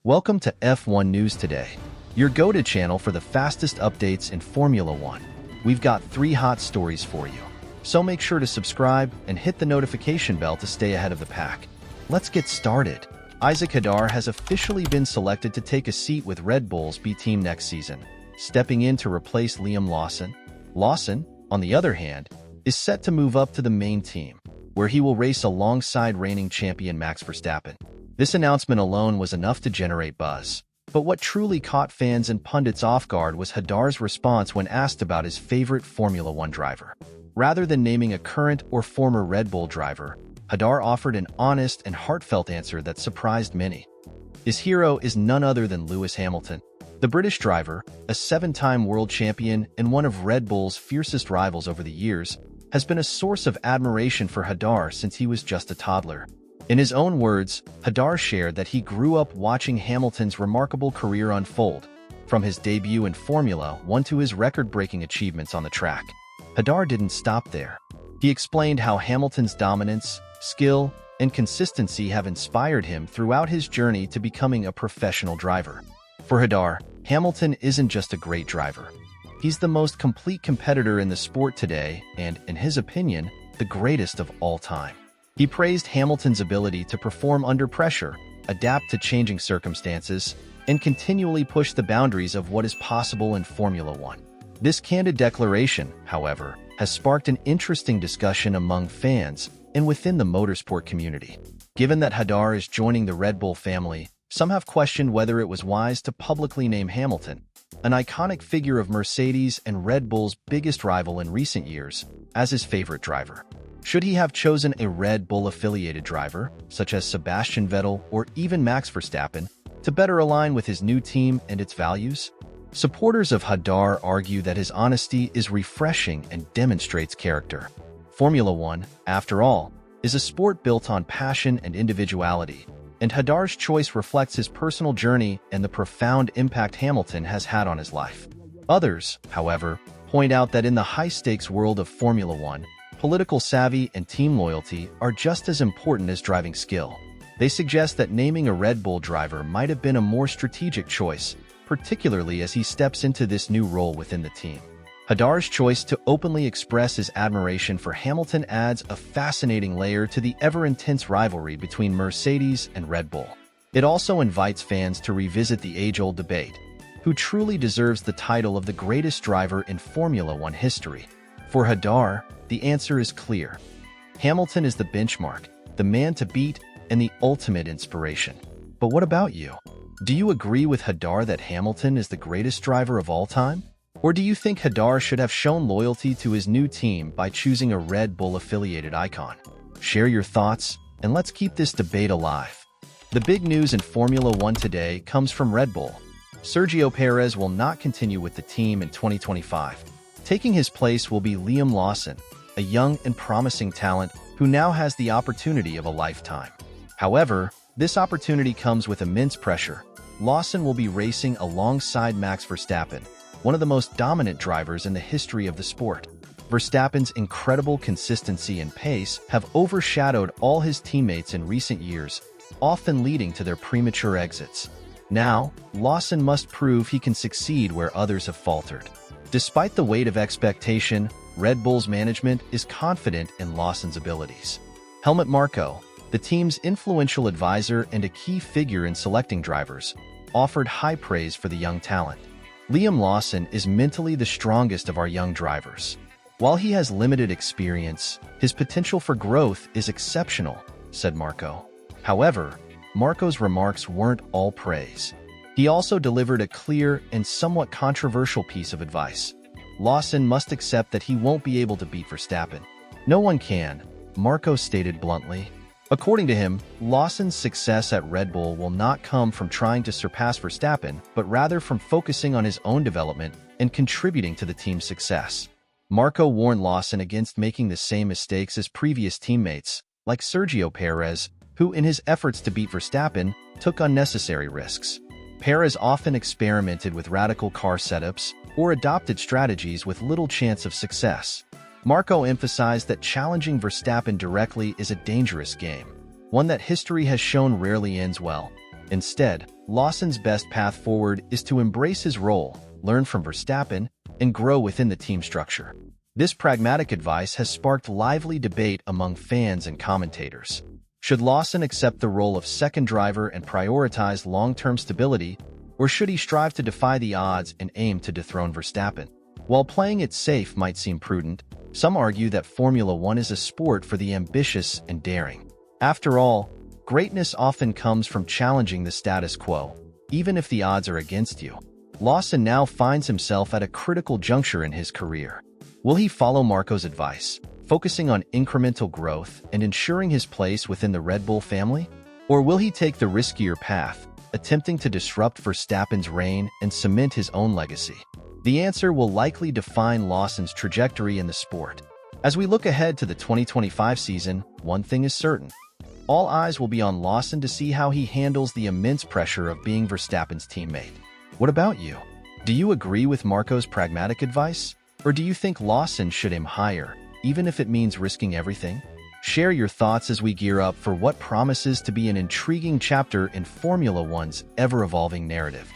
Welcome to F1 News Today, your go-to channel for the fastest updates in Formula One. We've got 3 hot stories for you, so make sure to subscribe and hit the notification bell to stay ahead of the pack. Let's get started. Isaac Hadar has officially been selected to take a seat with Red Bull's B team next season, stepping in to replace Liam Lawson. Lawson, on the other hand, is set to move up to the main team, where he will race alongside reigning champion Max Verstappen. This announcement alone was enough to generate buzz. But what truly caught fans and pundits off guard was Hadar's response when asked about his favorite Formula One driver. Rather than naming a current or former Red Bull driver, Hadar offered an honest and heartfelt answer that surprised many. His hero is none other than Lewis Hamilton. The British driver, a 7-time world champion and one of Red Bull's fiercest rivals over the years, has been a source of admiration for Hadar since he was just a toddler. In his own words, Hadar shared that he grew up watching Hamilton's remarkable career unfold, from his debut in Formula One to his record-breaking achievements on the track. Hadar didn't stop there. He explained how Hamilton's dominance, skill, and consistency have inspired him throughout his journey to becoming a professional driver. For Hadar, Hamilton isn't just a great driver. He's the most complete competitor in the sport today and, in his opinion, the greatest of all time. He praised Hamilton's ability to perform under pressure, adapt to changing circumstances, and continually push the boundaries of what is possible in Formula One. This candid declaration, however, has sparked an interesting discussion among fans and within the motorsport community. Given that Hadar is joining the Red Bull family, some have questioned whether it was wise to publicly name Hamilton, an iconic figure of Mercedes and Red Bull's biggest rival in recent years, as his favorite driver. Should he have chosen a Red Bull-affiliated driver, such as Sebastian Vettel or even Max Verstappen, to better align with his new team and its values? Supporters of Hadar argue that his honesty is refreshing and demonstrates character. Formula One, after all, is a sport built on passion and individuality, and Hadar's choice reflects his personal journey and the profound impact Hamilton has had on his life. Others, however, point out that in the high-stakes world of Formula One, political savvy and team loyalty are just as important as driving skill. They suggest that naming a Red Bull driver might have been a more strategic choice, particularly as he steps into this new role within the team. Hadar's choice to openly express his admiration for Hamilton adds a fascinating layer to the ever-intense rivalry between Mercedes and Red Bull. It also invites fans to revisit the age-old debate: who truly deserves the title of the greatest driver in Formula One history? For Hadar, the answer is clear. Hamilton is the benchmark, the man to beat, and the ultimate inspiration. But what about you? Do you agree with Hadar that Hamilton is the greatest driver of all time? Or do you think Hadar should have shown loyalty to his new team by choosing a Red Bull-affiliated icon? Share your thoughts, and let's keep this debate alive. The big news in Formula One today comes from Red Bull. Sergio Perez will not continue with the team in 2025. Taking his place will be Liam Lawson, a young and promising talent who now has the opportunity of a lifetime. However, this opportunity comes with immense pressure. Lawson will be racing alongside Max Verstappen, one of the most dominant drivers in the history of the sport. Verstappen's incredible consistency and pace have overshadowed all his teammates in recent years, often leading to their premature exits. Now, Lawson must prove he can succeed where others have faltered. Despite the weight of expectation, Red Bull's management is confident in Lawson's abilities. Helmut Marko, the team's influential advisor and a key figure in selecting drivers, offered high praise for the young talent. Liam Lawson is mentally the strongest of our young drivers. While he has limited experience, his potential for growth is exceptional, said Marko. However, Marko's remarks weren't all praise. He also delivered a clear and somewhat controversial piece of advice. Lawson must accept that he won't be able to beat Verstappen. No one can, Marko stated bluntly. According to him, Lawson's success at Red Bull will not come from trying to surpass Verstappen, but rather from focusing on his own development and contributing to the team's success. Marko warned Lawson against making the same mistakes as previous teammates, like Sergio Perez, who in his efforts to beat Verstappen, took unnecessary risks. Perez often experimented with radical car setups or adopted strategies with little chance of success. Marko emphasized that challenging Verstappen directly is a dangerous game, one that history has shown rarely ends well. Instead, Lawson's best path forward is to embrace his role, learn from Verstappen, and grow within the team structure. This pragmatic advice has sparked lively debate among fans and commentators. Should Lawson accept the role of second driver and prioritize long-term stability, or should he strive to defy the odds and aim to dethrone Verstappen? While playing it safe might seem prudent, some argue that Formula One is a sport for the ambitious and daring. After all, greatness often comes from challenging the status quo, even if the odds are against you. Lawson now finds himself at a critical juncture in his career. Will he follow Marco's advice, focusing on incremental growth and ensuring his place within the Red Bull family? Or will he take the riskier path, attempting to disrupt Verstappen's reign and cement his own legacy? The answer will likely define Lawson's trajectory in the sport. As we look ahead to the 2025 season, one thing is certain. All eyes will be on Lawson to see how he handles the immense pressure of being Verstappen's teammate. What about you? Do you agree with Marco's pragmatic advice? Or do you think Lawson should aim higher, even if it means risking everything? Share your thoughts as we gear up for what promises to be an intriguing chapter in Formula One's ever-evolving narrative.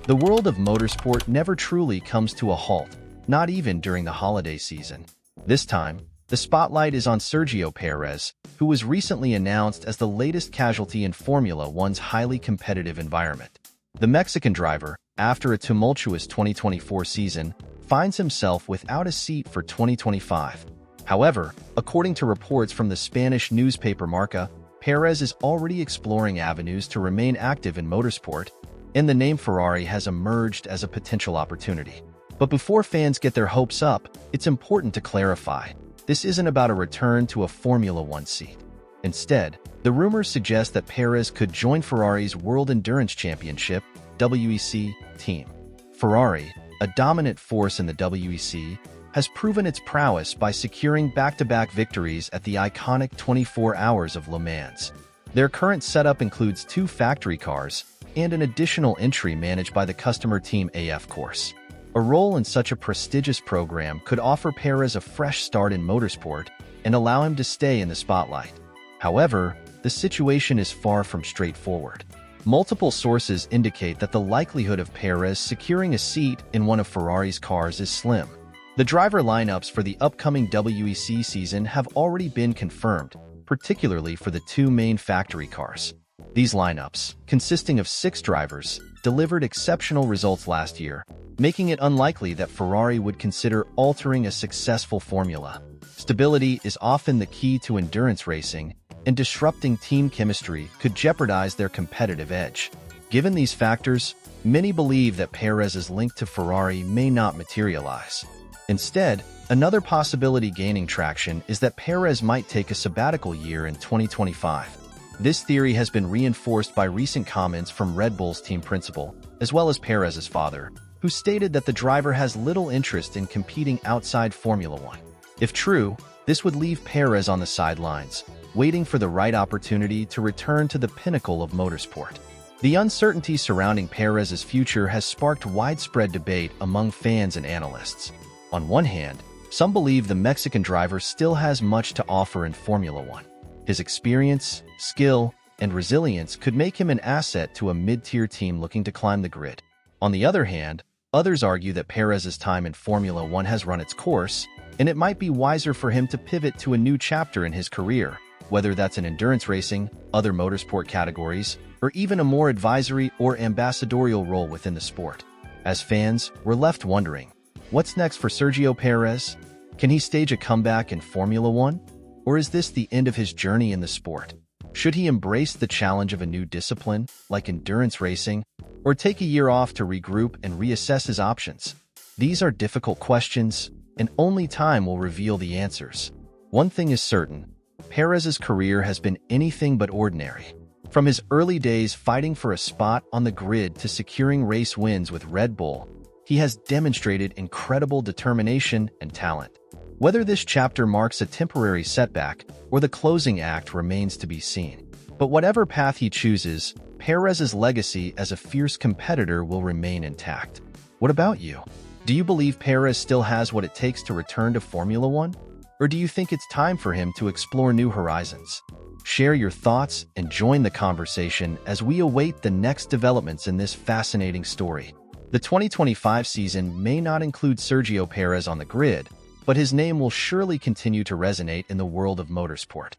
The world of motorsport never truly comes to a halt, not even during the holiday season. This time, the spotlight is on Sergio Perez, who was recently announced as the latest casualty in Formula One's highly competitive environment. The Mexican driver, after a tumultuous 2024 season, finds himself without a seat for 2025. However, according to reports from the Spanish newspaper Marca, Perez is already exploring avenues to remain active in motorsport, and the name Ferrari has emerged as a potential opportunity. But before fans get their hopes up, it's important to clarify, this isn't about a return to a Formula One seat. Instead, the rumors suggest that Perez could join Ferrari's World Endurance Championship (WEC) team. Ferrari, a dominant force in the WEC, has proven its prowess by securing back-to-back victories at the iconic 24 Hours of Le Mans. Their current setup includes 2 factory cars and an additional entry managed by the customer team AF Course. A role in such a prestigious program could offer Perez a fresh start in motorsport and allow him to stay in the spotlight. However, the situation is far from straightforward. Multiple sources indicate that the likelihood of Perez securing a seat in one of Ferrari's cars is slim. The driver lineups for the upcoming WEC season have already been confirmed, particularly for the 2 main factory cars. These lineups, consisting of 6 drivers, delivered exceptional results last year, making it unlikely that Ferrari would consider altering a successful formula. Stability is often the key to endurance racing, and disrupting team chemistry could jeopardize their competitive edge. Given these factors, many believe that Perez's link to Ferrari may not materialize. Instead, another possibility gaining traction is that Perez might take a sabbatical year in 2025. This theory has been reinforced by recent comments from Red Bull's team principal, as well as Perez's father, who stated that the driver has little interest in competing outside Formula One. If true, this would leave Perez on the sidelines, waiting for the right opportunity to return to the pinnacle of motorsport. The uncertainty surrounding Perez's future has sparked widespread debate among fans and analysts. On one hand, some believe the Mexican driver still has much to offer in Formula One. His experience, skill, and resilience could make him an asset to a mid-tier team looking to climb the grid. On the other hand, others argue that Perez's time in Formula One has run its course, and it might be wiser for him to pivot to a new chapter in his career, whether that's in endurance racing, other motorsport categories, or even a more advisory or ambassadorial role within the sport. As fans, we're left wondering, what's next for Sergio Perez? Can he stage a comeback in Formula One? Or is this the end of his journey in the sport? Should he embrace the challenge of a new discipline, like endurance racing, or take a year off to regroup and reassess his options? These are difficult questions, and only time will reveal the answers. One thing is certain, Perez's career has been anything but ordinary. From his early days fighting for a spot on the grid to securing race wins with Red Bull, he has demonstrated incredible determination and talent. Whether this chapter marks a temporary setback or the closing act remains to be seen. But whatever path he chooses, Perez's legacy as a fierce competitor will remain intact. What about you? Do you believe Perez still has what it takes to return to Formula One? Or do you think it's time for him to explore new horizons? Share your thoughts and join the conversation as we await the next developments in this fascinating story. The 2025 season may not include Sergio Perez on the grid, but his name will surely continue to resonate in the world of motorsport.